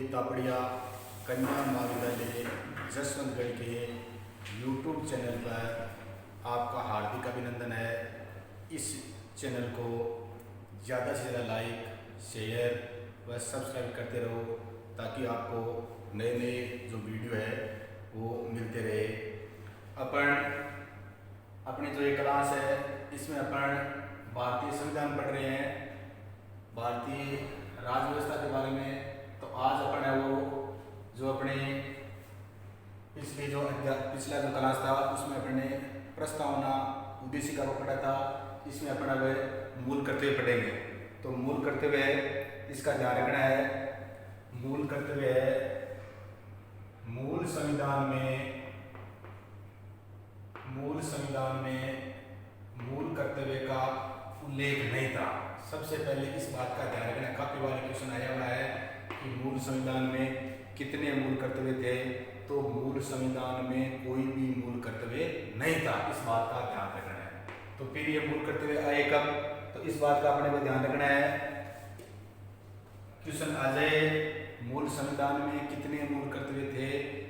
तापड़िया कन्या महाविद्यालय जसवंतगढ़ के यूट्यूब चैनल पर आपका हार्दिक अभिनंदन है। इस चैनल को ज़्यादा से ज़्यादा लाइक शेयर व सब्सक्राइब करते रहो ताकि आपको नए नए जो वीडियो है वो मिलते रहे। अपन अपनी जो ये क्लास है इसमें अपन भारतीय संविधान पढ़ रहे हैं, भारतीय राज्य व्यवस्था के बारे में। तो आज अपन है वो जो अपने पिछला जो क्लास था उसमें अपने प्रस्तावना उद्देशिका को पढ़ा था। इसमें अपन अब मूल कर्तव्य पढ़ेंगे। तो मूल कर्तव्य इसका ध्यान रखना है। मूल कर्तव्य है मूल संविधान में मूल कर्तव्य का उल्लेख नहीं था। सबसे पहले इस बात का ध्यान रखना, काफी बार क्वेश्चन आया हुआ है कि मूल संविधान में कितने मूल कर्तव्य थे। तो मूल संविधान में कोई भी मूल कर्तव्य नहीं था, इस बात का ध्यान रखना है। तो फिर ये मूल कर्तव्य आए कब, तो इस बात का अपने को ध्यान रखना है। क्वेश्चन आ जाए मूल संविधान में कितने मूल कर्तव्य थे,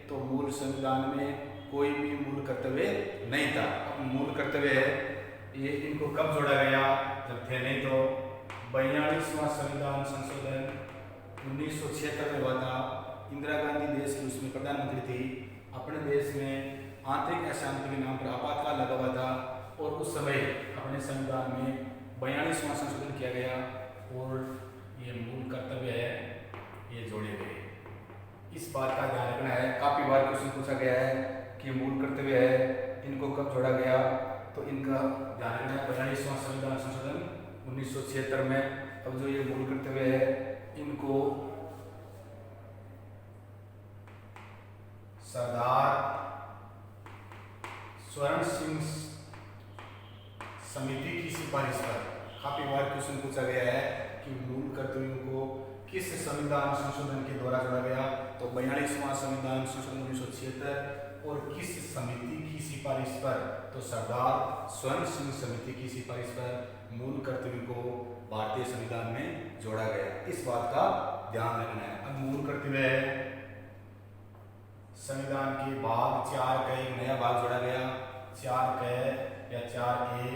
तो मूल संविधान में कोई भी मूल कर्तव्य नहीं था। अब मूल कर्तव्य है ये इनको कब जोड़ा गया, जब थे नहीं तो 42वां संविधान संशोधन 1976 में हुआ था। इंदिरा गांधी देश की उसमें प्रधानमंत्री थी। अपने देश में आंतरिक अशांति के नाम पर आपातकाल लगा हुआ था और उस समय अपने संविधान में 42वां संशोधन किया गया और ये मूल कर्तव्य है ये जोड़े गए। इस बात का ध्यान रखना है। काफी बार क्वेश्चन पूछा गया है कि मूल कर्तव्य है इनको कब जोड़ा गया, तो इनका ध्यान रखना है 42वां संविधान संशोधन 1976 में। अब जो ये मूल कर्तव्य है इनको सरदार स्वर्ण सिंह समिति की सिफारिश पर, काफी बार क्वेश्चन पूछा गया है कि मूल कर्तव्यों को किस संविधान संशोधन के द्वारा जोड़ा गया, तो 42वां संविधान संशोधन 1976 और किस समिति की सिफारिश पर, तो सरदार स्वर्ण सिंह समिति की सिफारिश पर मूल कर्तव्य को भारतीय संविधान में जोड़ा गया। इस बात का ध्यान रखना है। अब मूल कर्तव्य है संविधान के भाग 4 का एक नया भाग जोड़ा गया, 4 क या 4A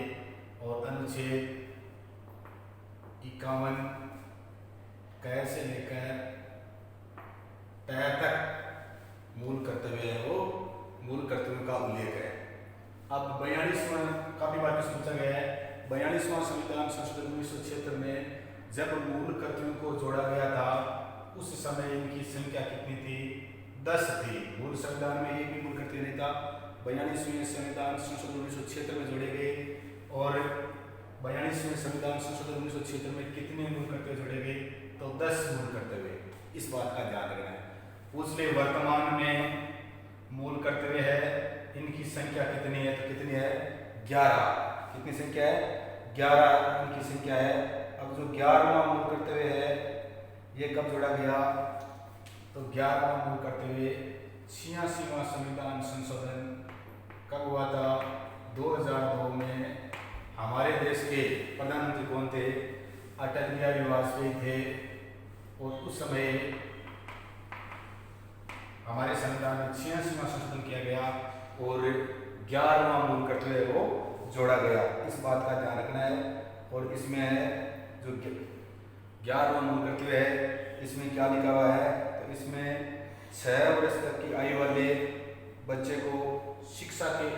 और अनुच्छेद 51 क से लेकर त तक मूल कर्तव्य है वो मूल कर्तव्यों का उल्लेख है। अब 42वां, काफी बार पूछा गया है 42वां संविधान संशोधन 1976 में जब मूल कर्तव्यों को जोड़ा गया था उस समय इनकी संख्या कितनी थी, 10 थी। मूल संविधान में एक भी मूल कर्तव्य नहीं था। 42वें संविधान संशोधन 1976 में जोड़े गए और 42वें संविधान संशोधन 1976 में कितने मूल कर्तव्य जोड़े गए, तो 10 मूल कर्तव्य। इस बात का ध्यान रखना है। पूछ ले वर्तमान में मूल कर्तव्य है इनकी संख्या कितनी है, तो कितनी है 11। कितनी संख्या है 11 इनकी संख्या है। अब जो 11वां मूल कर्तव्य है ये कब जोड़ा गया, तो 11वां मूल कर्तव्य 86वां संविधान संशोधन कब हुआ था, 2002 में। हमारे देश के प्रधानमंत्री कौन थे, अटल बिहारी वाजपेयी थे और उस समय हमारे संविधान में 86वां संशोधन किया गया और 11वां मूल कर्तव्य वो जोड़ा गया। इस बात का ध्यान रखना है। और इसमें है जो 11वां मूल कर्तव्य है इसमें क्या लिखा हुआ है, तो इसमें 6 वर्ष तक की आयु वाले बच्चे को शिक्षा के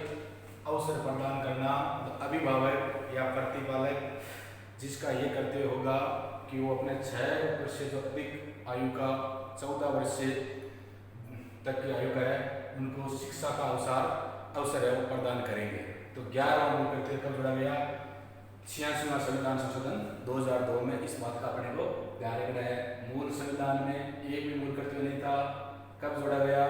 अवसर प्रदान करना। तो अभिभावक या प्रतिपालक जिसका ये कर्तव्य होगा कि वो अपने 6 वर्ष से जो अधिक आयु का 14 वर्ष से तक की आयु का है उनको शिक्षा का अवसर है वो प्रदान करेंगे। तो 11वां मूल कर्तव्य कब जोड़ा गया, 86वां संविधान संशोधन 2002 में। इस बात का अपने को ध्यान रखना है। मूल संविधान में एक भी मूल कर्तव्य नहीं था, कब जोड़ा गया,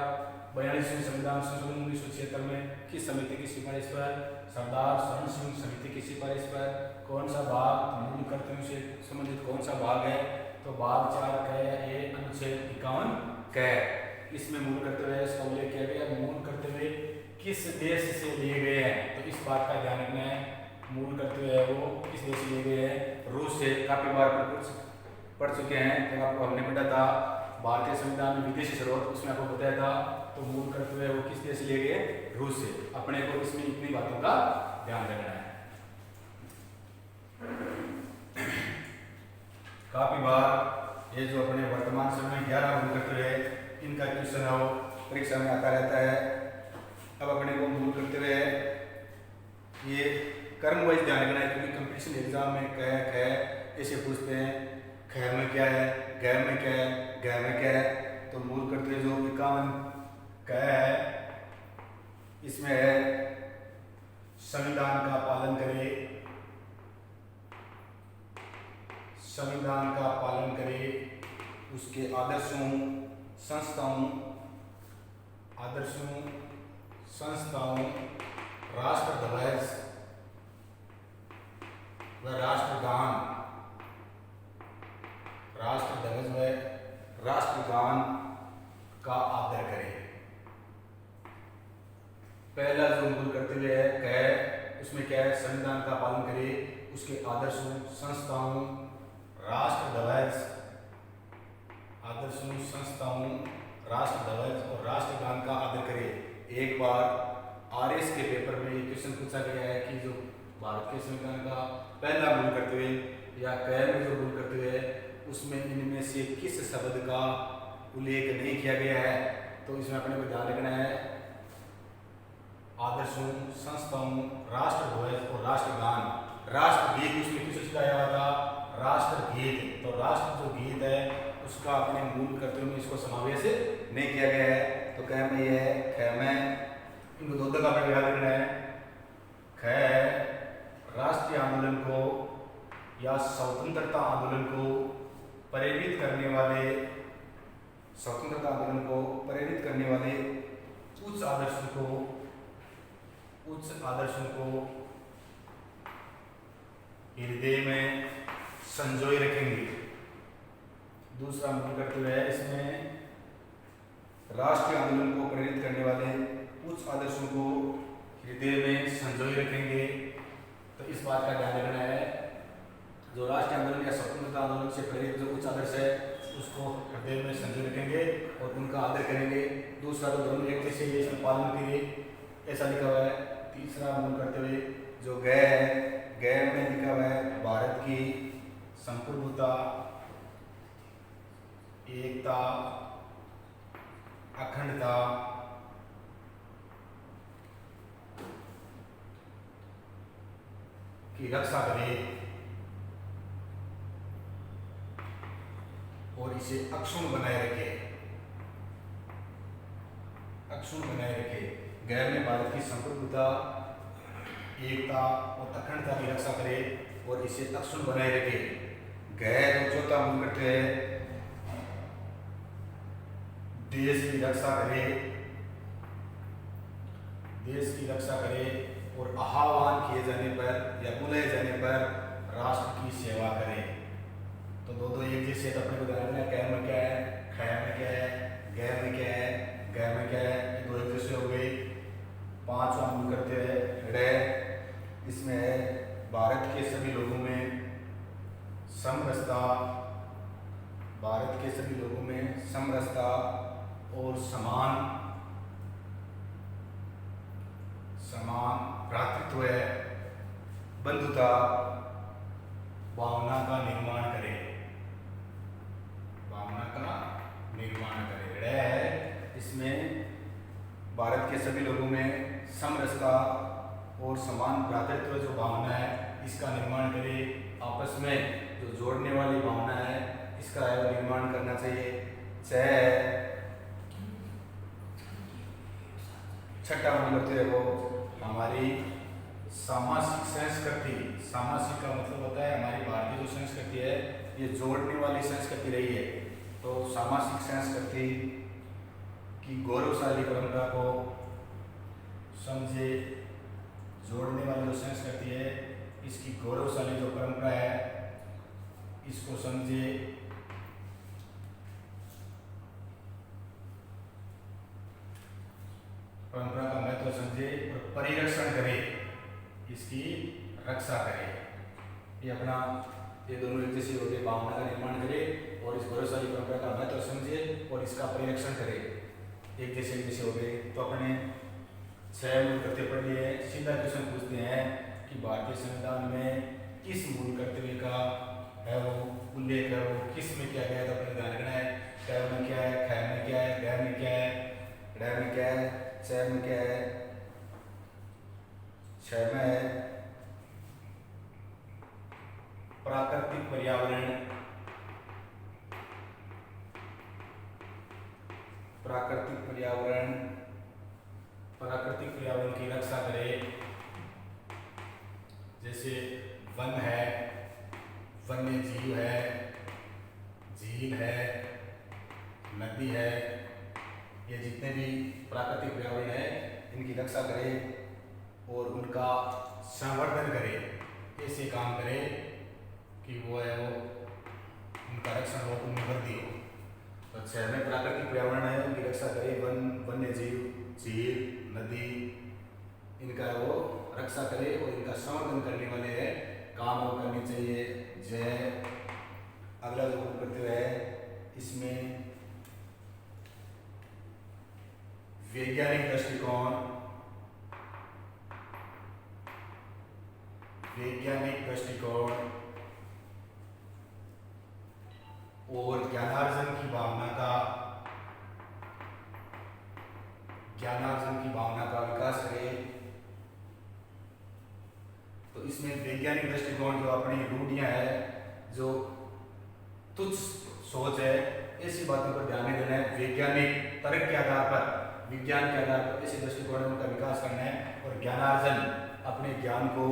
42वें संविधान संशोधन 1976 में। किस समिति की सिफारिश पर, सरदार स्वर्ण सिंह समिति की सिफारिश पर। कौन सा भाग, मूल कर्तव्यों से संबंधित कौन सा भाग है, तो भाग 4 क या ए अनुच्छेद 51 क। इसमें मूल कर्तव्य है, इसका उल्लेख किया गया। मूल कर्तव्य किस देश से लिए गए हैं, तो इस बात का ध्यान रखना है। मूल कर्तव्य है वो किस देश से लिए गए हैं, रूस से। काफी बार पढ़ चुके हैं, तो आपको हमने पढ़ा था भारतीय संविधान में विदेशी स्रोत, उसमें आपको बताया था, तो मूल कर्तव्य वो किस देश से लिए गए, रूस से। अपने को इसमें इतनी बातों का ध्यान रखना है। काफी बार ये जो अपने वर्तमान समय में 11 मूल कर्तव्य है, इनका क्वेश्चन हो परीक्षा में आता रहता है। अब अपने को मूल कर्तव्य है, ये कर्म वाइज ध्यान रखना है, क्योंकि कंपटीशन एग्जाम में ख ऐसे पूछते हैं, ख में क्या है, ग में क्या है, ग में क्या है। तो मूल कर्तव्य जो 51 क है, इसमें है संविधान का पालन करे, संविधान का पालन करे, उसके आदर्शों संस्थाओं, राष्ट्र ध्वज व राष्ट्रगान, राष्ट्रगान का आदर करें। पहला जो मूल कर्तव्य है कह, उसमें क्या है, संविधान का पालन करे, उसके आदर्शों संस्थाओं, राष्ट्र ध्वज और राष्ट्रगान का आदर करे। एक बार आरएस के पेपर में ये क्वेश्चन पूछा गया है कि जो भारत के संविधान का पहला मूल कर्तव्य या क में जो मूल कर्तव्य है, उसमें इनमें से किस शब्द का उल्लेख नहीं किया गया है। तो इसमें अपने को ध्यान रखना है, आदर्शों, संस्थाओं, राष्ट्र ध्वज और राष्ट्रगान। राष्ट्रगीत उसमें किस चीज का आया था, राष्ट्रगीत। तो राष्ट्र जो गीत है उसका अपने मूल कर्तव्य में इसको समावेश नहीं किया गया है। तो क में ये है, ख में इनको दो का अपने याद रखना है। ख राष्ट्रीय आंदोलन को या स्वतंत्रता आंदोलन को प्रेरित करने वाले, उच्च आदर्शों को हृदय में संजोए रखेंगे। दूसरा मूल कर्तव्य है, इसमें राष्ट्रीय आंदोलन को प्रेरित करने वाले उच्च आदर्शों को हृदय में संजोए रखेंगे। तो इस बात का ध्यान रखना है, जो राष्ट्रीय आंदोलन या स्वतंत्रता आंदोलन से प्रेरित जो उच्च आदर्श है उसको हृदय में संजोए रखेंगे और उनका आदर करेंगे। दूसरा तो दोनों एक जैसे ये इसमें पालन करिए, ऐसा लिखा हुआ है। तीसरा मूल कर्तव्य जो ग है, ग में लिखा हुआ है भारत की संप्रभुता, एकता, अखंडता, की रक्षा करे और इसे अक्षुण्ण बनाए रखे। गैर में भारत की संप्रभुता, एकता और अखंडता की रक्षा करे और इसे अक्षुण्ण बनाए रखे। गैर चौथा मूल कर्तव्य है, देश की रक्षा करे और आह्वान किए जाने पर या बुलाए जाने पर राष्ट्र की सेवा करे। तो दो एक जैसे अपने को ध्यान रखना है, क में क्या है, ख में क्या है, ग में क्या है, ग में क्या है, ये दो एक जैसे हो गई। पांचवा मूल कर्तव्य है ड़, इसमें है भारत के सभी लोगों में समरसता और समान भ्रातृत्व, बंधुता भावना का निर्माण करे। ड़ है, इसमें भारत के सभी लोगों में समरसता और समान भ्रातृत्व जो भावना है इसका निर्माण करे। आपस में जो जोड़ने वाली भावना है इसका निर्माण करना चाहिए। छठा मूल कर्तव्य है वो हमारी सामाजिक संस्कृति। सामाजिक का मतलब होता है हमारी भारतीय जो संस्कृति है ये जोड़ने वाली संस्कृति रही है। तो सामाजिक संस्कृति की गौरवशाली परंपरा को समझे, जोड़ने वाली जो संस्कृति है इसकी गौरवशाली जो परंपरा है इसको समझे, परंपरा का महत्व समझे और परिरक्षण करे, इसकी रक्षा करे। ये अपना ये दोनों एक जैसी होती भावना का निर्माण करे और इस गौरवशाली परंपरा का महत्व समझे इसका परिरक्षण करे, एक जैसे हो गए। तो अपने 6 मूल कर्तव्य पढ़ लिए। सीधा क्वेश्चन पूछते हैं कि भारतीय संविधान में किस मूल कर्तव्य का है वो उल्लेख है, वो किस में किया गया है। तो अपने ध्यान रखना है क में क्या है, ख में क्या है, ग में क्या है, ड़ में क्या है, च में क्या है, छ में है प्राकृतिक पर्यावरण, प्राकृतिक पर्यावरण, प्राकृतिक पर्यावरण की रक्षा करे। जैसे वन है, वन्य जीव है, झील है, नदी है, ये जितने भी प्राकृतिक पर्यावरण है इनकी रक्षा करे और उनका संवर्धन करे। ऐसे काम करे कि वो है वो उनका रक्षण हो, उनमें वृद्धि हो। तो 6 में प्राकृतिक पर्यावरण है उनकी रक्षा करे। वन, वन्य जीव, झील, नदी, इनका वो रक्षा करे और इनका संवर्धन करने वाले है काम वो करनी चाहिए। जय अगला जो कर्तव्य है इसमें वैज्ञानिक दृष्टिकोण, वैज्ञानिक दृष्टिकोण और ज्ञानार्जन की भावना का, ज्ञानार्जन की भावना का विकास करे। तो इसमें वैज्ञानिक दृष्टिकोण जो अपनी रूढ़ियां है, जो तुच्छ सोच है, ऐसी बातों पर ध्यान नहीं देना है। वैज्ञानिक तर्क के आधार पर, विज्ञान के आधार पर ऐसे दृष्टिकोणों का विकास करना है और ज्ञानार्जन अपने ज्ञान को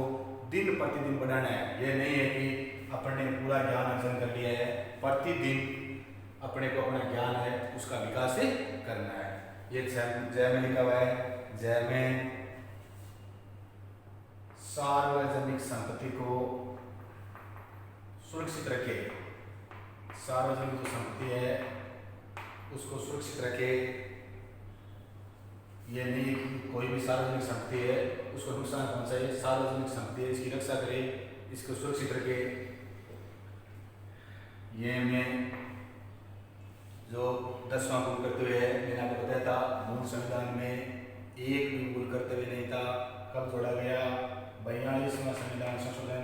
दिन प्रतिदिन बढ़ाना है। ये नहीं है कि अपने पूरा ज्ञान अर्जन कर लिया है, प्रतिदिन अपने को अपना ज्ञान है उसका विकास करना है। ये जय में लिखा हुआ है। जय में सार्वजनिक संपत्ति को सुरक्षित रखे, सार्वजनिक जो संपत्ति है उसको सुरक्षित रखे। ये नहीं कि कोई भी सार्वजनिक संपत्ति है उसको नुकसान पहुंचाए। सार्वजनिक संपत्ति है इसकी रक्षा करे, इसको सुरक्षित रखे। ये में जो 10वां मूल कर्तव्य है, मैंने आपको बताया था मूल संविधान में एक भी मूल कर्तव्य नहीं था। कब जोड़ा गया? 42वां संविधान संशोधन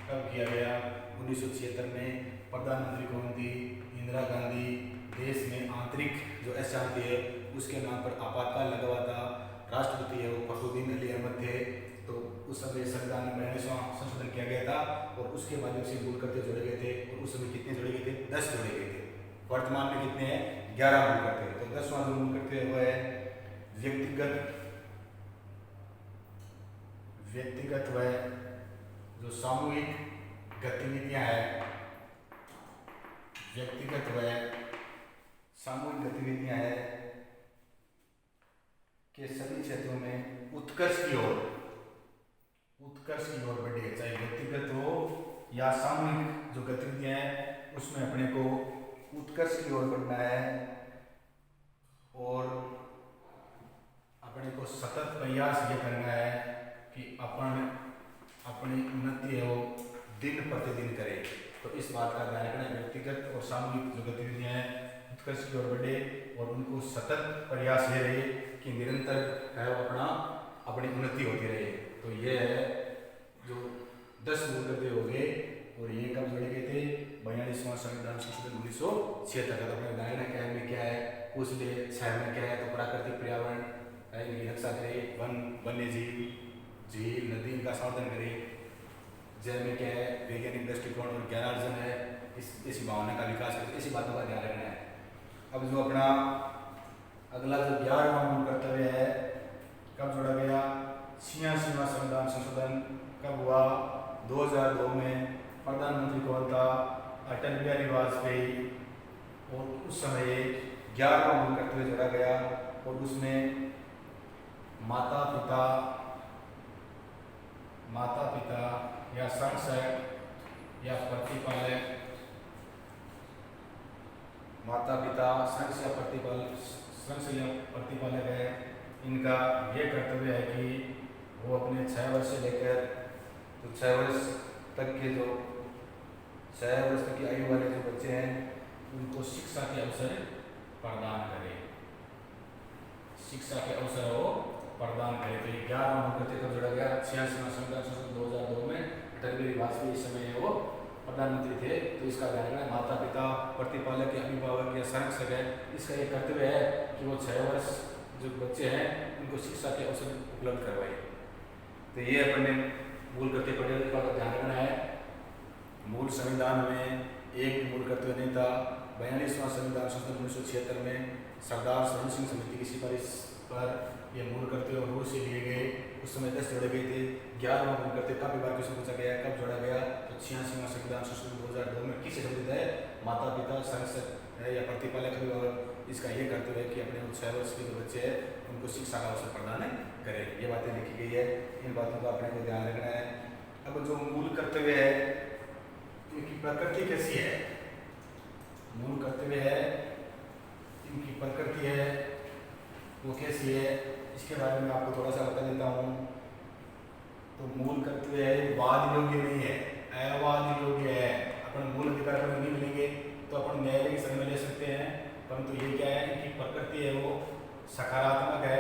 कब किया गया? 1976 में। प्रधानमंत्री कौन थी? इंदिरा गांधी। देश में आंतरिक जो अशांति है उसके नाम पर आपातकाल लगा हुआ था। राष्ट्रपति है वो फखरुद्दीन अली अहमद थे। तो उस समय संविधान में 42वां संशोधन किया गया था और उसके माध्यम से मूल कर्तव्य जोड़े गए थे। और उस समय कितने जोड़े गए थे? 10 जोड़े गए थे। वर्तमान में कितने हैं? 11 मूल कर्तव्य। तो 10वां जो मूल कर्तव्य वो है व्यक्तिगत व जो सामूहिक गतिविधियां हैं, व्यक्तिगत व सामूहिक गतिविधियां हैं के सभी क्षेत्रों में उत्कर्ष की ओर बढ़े। चाहे व्यक्तिगत हो या सामूहिक जो गतिविधियां हैं उसमें अपने को उत्कर्ष की ओर बढ़ना है और अपने को सतत प्रयास ये करना है कि अपन अपनी उन्नति हो दिन प्रतिदिन करे। तो इस बात का ध्यान रखना, व्यक्तिगत और सामूहिक जो गतिविधियां हैं उत्कर्ष की ओर बढ़े और उनको सतत प्रयास ये रहे कि निरंतर है वो अपनी उन्नति होती रहे। तो ये है जो 10 मूल कर्तव्य हो गए और ये कब जोड़े गए थे? 42वां संविधान संशोधन 1976 का। अपने दायरा क्या में क्या है पूछ ले। 6 में क्या है? तो प्राकृतिक पर्यावरण इनकी रक्षा करे, वन, वन्य जीव, झील, नदी, इनका संवर्धन करे। जय में क्या है? वैज्ञानिक दृष्टिकोण और ज्ञानार्जन है, इसी भावना का विकास करे। इसी बातों का ध्यान रखना है। अब जो अपना अगला जो 11वां मूल कर्तव्य है कब जोड़ा गया? 86वां संविधान संशोधन कब हुआ? 2002 में। प्रधानमंत्री कौन था? अटल बिहारी वाजपेयी। और उस समय 11वां मूल कर्तव्य जोड़ा गया और उसमें माता पिता या संरक्षक या प्रतिपालक, माता पिता संरक्षक या प्रतिपालक है, इनका ये कर्तव्य है कि वो अपने 6 वर्ष से लेकर तो 6 वर्ष तक के जो 6 वर्ष तक की आयु वाले जो बच्चे हैं उनको शिक्षा के अवसर प्रदान करे, शिक्षा के अवसर वो प्रदान करे। तो ये 11वां मूल कर्तव्य कब जोड़ा गया? 86वां संविधान संशोधन 2002 में अटल बिहारी वाजपेयी इस समय वो प्रधानमंत्री थे। तो इसका ध्यान रखना, माता पिता, प्रतिपालक या अभिभावक या संरक्षक है, इसका एक कर्तव्य है कि वो 6 वर्ष जो बच्चे हैं उनको शिक्षा के अवसर उपलब्ध करवाए। तो ये अपने मूल कर्तव्य पढ़ने का ध्यान रखना है। मूल संविधान में एक मूल कर्तव्य नहीं था। 42वां संविधान संशोधन 1976 में सरदार सरण सिंह समिति की सिफारिश पर ये मूल कर्तव्य रूस से लिए गए। उस समय 10 जोड़े गए थे। 11वां मूल कर्तव्य काफी बार क्वेश्चन पूछा गया, कब जोड़ा गया? तो 86वां संविधान संशोधन 2002 में। किससे संबंधित है? माता पिता, संरक्षक है या प्रतिपालक अभिभावक, इसका ये कर्तव्य है कि अपने 6 वर्ष के जो बच्चे हैं उनको शिक्षा का अवसर प्रदान करें। ये बातें लिखी गई है, इन बातों का अपने को ध्यान रखना है। अब जो मूल कर्तव्य है इनकी प्रकृति कैसी है? मूल कर्तव्य है, इनकी प्रकृति है वो कैसी है, इसके बारे में आपको थोड़ा सा बता देता हूँ। तो मूल कर्तव्य है वाद योग्य नहीं है, अवाद योग्य है। अपन मूल अधिकार पर नहीं मिलेंगे तो अपन न्यायालय की शरण में ले सकते हैं, परंतु ये क्या है, इनकी प्रकृति है वो सकारात्मक है,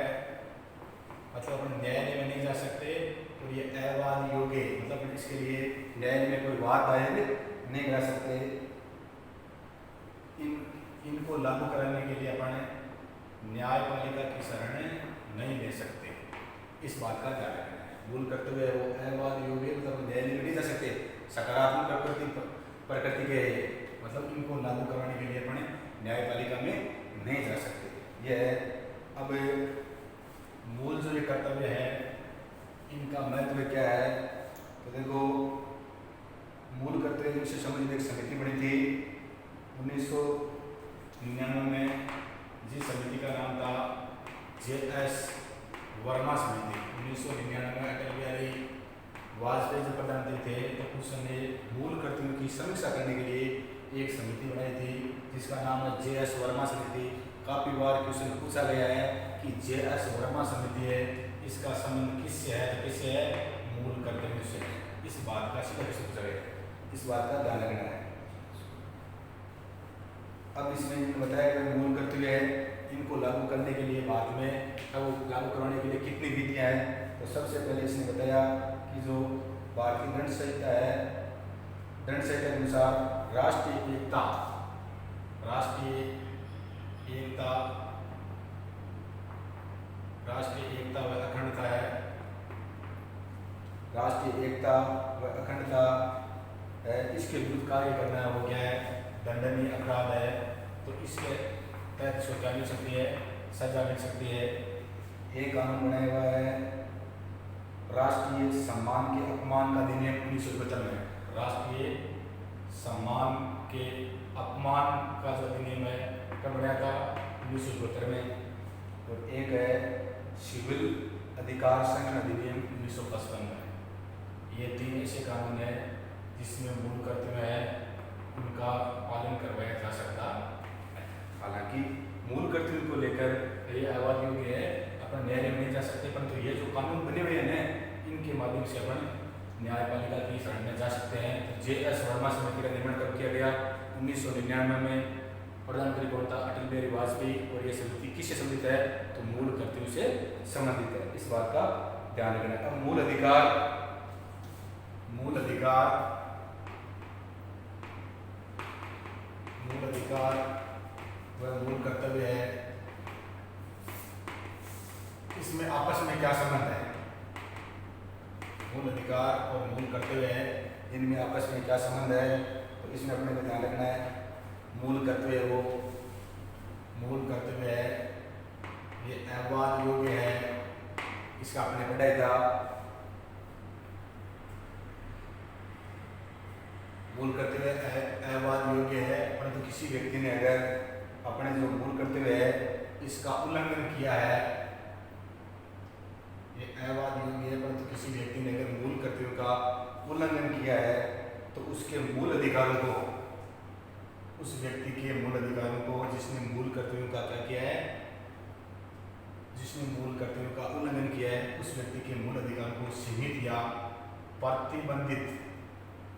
मतलब अपन न्यायालय में नहीं जा सकते। और ये अवाद योग्य, मतलब इसके लिए न्यायालय में कोई वाद दायर नहीं करा सकते। इनको लागू कराने के लिए अपन न्यायपालिका की शरण नहीं ले सकते, इस बात का ध्यान रखना है। मूल कर्तव्य है वो अवाद योग्य, मतलब न्यायालय में नहीं जा सकते, सकारात्मक प्रकृति के है, मतलब इनको लागू करवाने के लिए अपन न्यायपालिका में नहीं जा सकते। यह है। अब मूल जो ये कर्तव्य है इनका महत्व क्या है? तो देखो, मूल कर्तव्य से संबंधित एक समिति बनी थी 1999 में, जिस समिति का नाम था JS वर्मा समिति। 1999 में अटल बिहारी वाजपेयी जो प्रधानमंत्री थे तो उस समय मूल कर्तव्यों की समीक्षा करने के लिए एक समिति बनाई थी जिसका नाम है JS वर्मा समिति। काफी बार क्वेश्चन पूछा गया है कि JS वर्मा समिति है, इसका संबंध किससे है? तो किससे है? मूल कर्तव्यों से। इस बात का सीधा क्वेश्चन पूछा गया, इस बात का ध्यान रखना है। अब इसमें बताया गया मूल कर्तव्य है, इनको लागू करने के लिए बाद में, अब लागू करवाने के लिए कितनी विधियां हैं? तो सबसे पहले इसने बताया कि जो भारतीय दंड संहिता है, दंड संहिता के अनुसार राष्ट्रीय एकता व अखंडता है, राष्ट्रीय एकता व अखंडता है, इसके विरुद्ध कार्य करना है वो क्या है? दंडनीय अपराध है। तो इसके तहत इसको क्या मिल सकती है? सजा मिल सकती है। एक कानून बनाया हुआ है राष्ट्रीय सम्मान के अपमान का अधिनियम 1972 में। राष्ट्रीय सम्मान के अपमान का जो अधिनियम है कब बनाया था? 1972 में। और एक है सिविल अधिकार संरक्षण अधिनियम 1955 में। ये 3 ऐसे कानून हैं जिसमें मूल कर्तव्य है उनका पालन करवाया जा सकता है। हालांकि मूल कर्तव्य को लेकर ये अवाद योग्य है, अपन न्यायालय में नहीं जा सकते, परंतु ये जो कानून बने हुए हैं इनके माध्यम से अपन न्यायपालिका की शरण में जा सकते हैं। तो JS वर्मा समिति का निर्माण कब किया गया? 1999 में। प्रधानमंत्री कौन था? अटल बिहारी वाजपेयी। और ये समिति किससे संबंधित है? तो मूल कर्तव्य से संबंधित है, इस बात का ध्यान रखना है। अब मूल अधिकार वह मूल कर्तव्य है, इसमें आपस में क्या संबंध है? मूल अधिकार और मूल कर्तव्य है, इनमें आपस में क्या संबंध है? तो इसमें अपने को ध्यान रखना है। मूल कर्तव्य है ये अवाद योग्य है, इसका आपने पढ़ाई था। मूल कर्तव्य अवाद योग्य है, परंतु किसी व्यक्ति ने अगर अपने जो मूल कर्तव्य है इसका उल्लंघन किया है, ये अवाद योग्य है, परंतु किसी व्यक्ति ने अगर मूल कर्तव्यों का उल्लंघन किया है तो उसके मूल अधिकारों को, उस व्यक्ति के मूल अधिकारों को जिसने मूल कर्तव्यों का क्या किया है, जिसने मूल कर्तव्यों का उल्लंघन किया है, उस व्यक्ति के मूल अधिकारों को सीमित या प्रतिबंधित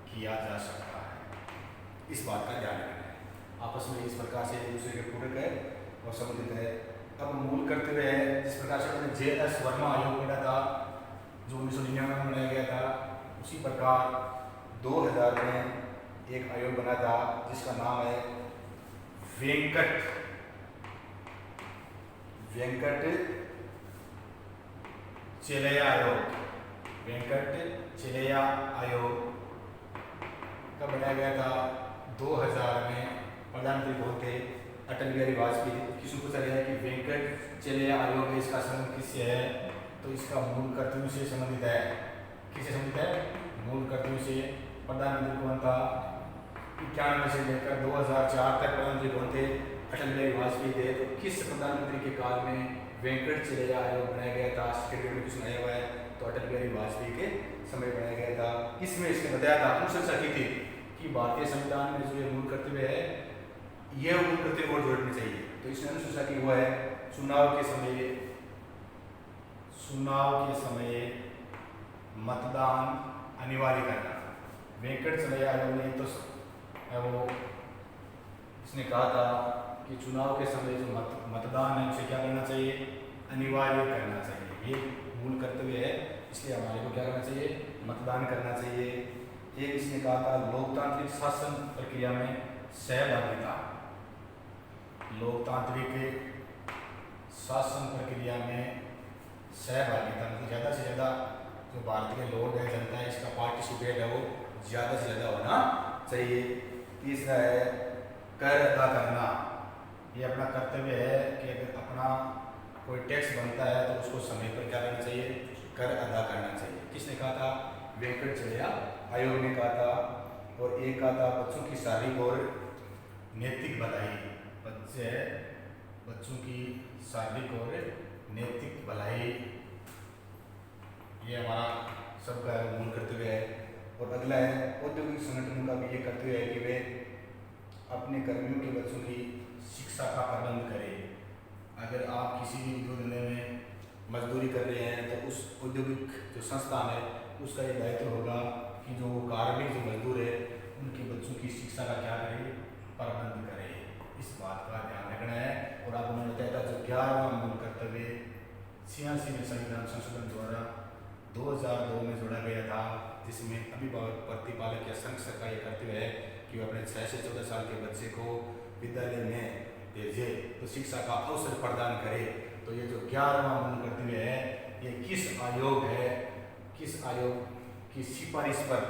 किया जा सकता है। इस बात का ध्यान रखना है। आपस में इस प्रकार से एक दूसरे के पूरक है, और संबंधित है। अब मूल कर्तव्य है, जिस प्रकार से हमने जे.एस. वर्मा आयोग पढ़ा था जो 1999 में बनाया गया था, उसी प्रकार 2000 में एक आयोग बना था जिसका नाम है वेंकट चेलैया आयोग। वेंकट चेलैया आयोग का बनाया गया था 2000 में। प्रधानमंत्री कौन थे? अटल बिहारी वाजपेयी। किसी पूछा गया है कि वेंकट चेलैया आयोग है, इसका संबंध किससे है? तो इसका मूल कर्तव्य से संबंधित है। किससे संबंधित है? मूल कर्तव्य से। प्रधानमंत्री कौन था? 91 से लेकर 2004 तक प्रधानमंत्री कौन थे? अटल बिहारी वाजपेयी थे। तो किस प्रधानमंत्री के काल में वेंकट चेलैया आयोग बनाया गया था? सेक्रेटरी में किसने आया हुआ है? तो अटल बिहारी वाजपेयी के समय बनाया गया था। इसमें इसने बताया था, अनुशंसा की थी कि भारतीय संविधान में जो ये मूल कर्तव्य है, यह मूल कर्तव्य और जोड़ने चाहिए। तो इसने अनुशंसा की हुआ है चुनाव के समय मतदान अनिवार्य करना। वेंकट चेलैया आयोग ने तो वो इसने कहा था कि चुनाव के समय जो मतदान है उसे क्या करना चाहिए? अनिवार्य करना चाहिए। ये मूल कर्तव्य है, इसलिए हमारे को क्या करना चाहिए? मतदान करना चाहिए। एक इसने कहा था लोकतांत्रिक शासन प्रक्रिया में सहभागिता। लोकतांत्रिक शासन प्रक्रिया में सहभागिता मतलब ज़्यादा से ज़्यादा जो भारत के लोग हैं, जनता है, इसका पार्टिसिपेट है वो ज़्यादा से ज़्यादा होना चाहिए। तीसरा है कर अदा करना। ये अपना कर्तव्य है कि अगर अपना कोई टैक्स बनता है तो उसको समय पर क्या करना चाहिए? कर अदा करना चाहिए। किसने कहा था? वेंकट चेलैया आयोग ने कहा था। और एक कहा था बच्चों की शारीरिक और नैतिक भलाई। बच्चों की शारीरिक और नैतिक भलाई, ये हमारा सबका मूल कर्तव्य है। और अगला है औद्योगिक संगठनों का भी ये कर्तव्य है कि वे अपने कर्मियों के बच्चों की शिक्षा का प्रबंध करें। अगर आप किसी भी उद्योग धंधे में मजदूरी कर रहे हैं तो उस औद्योगिक जो संस्थान है उसका ये दायित्व होगा कि जो कार्मिक जो मजदूर है उनके बच्चों की शिक्षा का क्या करें? प्रबंध करें। इस बात का ध्यान रखना है। और आप उन्होंने बताया था जो 11वां मूल कर्तव्य 86 में संविधान संशोधन द्वारा 2002 में जोड़ा गया था, जिसमें अभिभावक प्रतिपालक या संघ सरकार ये कर्तव्य है कि वो अपने 6 से 14 साल के बच्चे को विद्यालय में भेजे तो शिक्षा का अवसर प्रदान करे। तो ये जो 11वां मूल कर्तव्य है ये किस आयोग है? किस आयोग की सिफारिश पर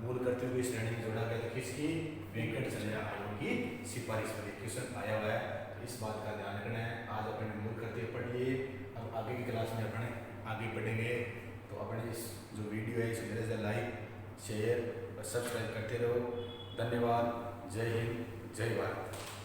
मूल कर्तव्य की श्रेणी में जोड़ा गया? तो किसकी? वेंकट चेलैया आयोग की सिफारिश पर क्वेश्चन आया हुआ है। तो इस बात का ध्यान रखना है। आज अपने मूल कर्तव्य पढ़ लिए, अब आगे की क्लास में अपने आगे बढ़ेंगे। तो अपने इस जो वीडियो है इसे ज़्यादा से लाइक शेयर और सब्सक्राइब करते रहो। धन्यवाद। जय हिंद, जय भारत।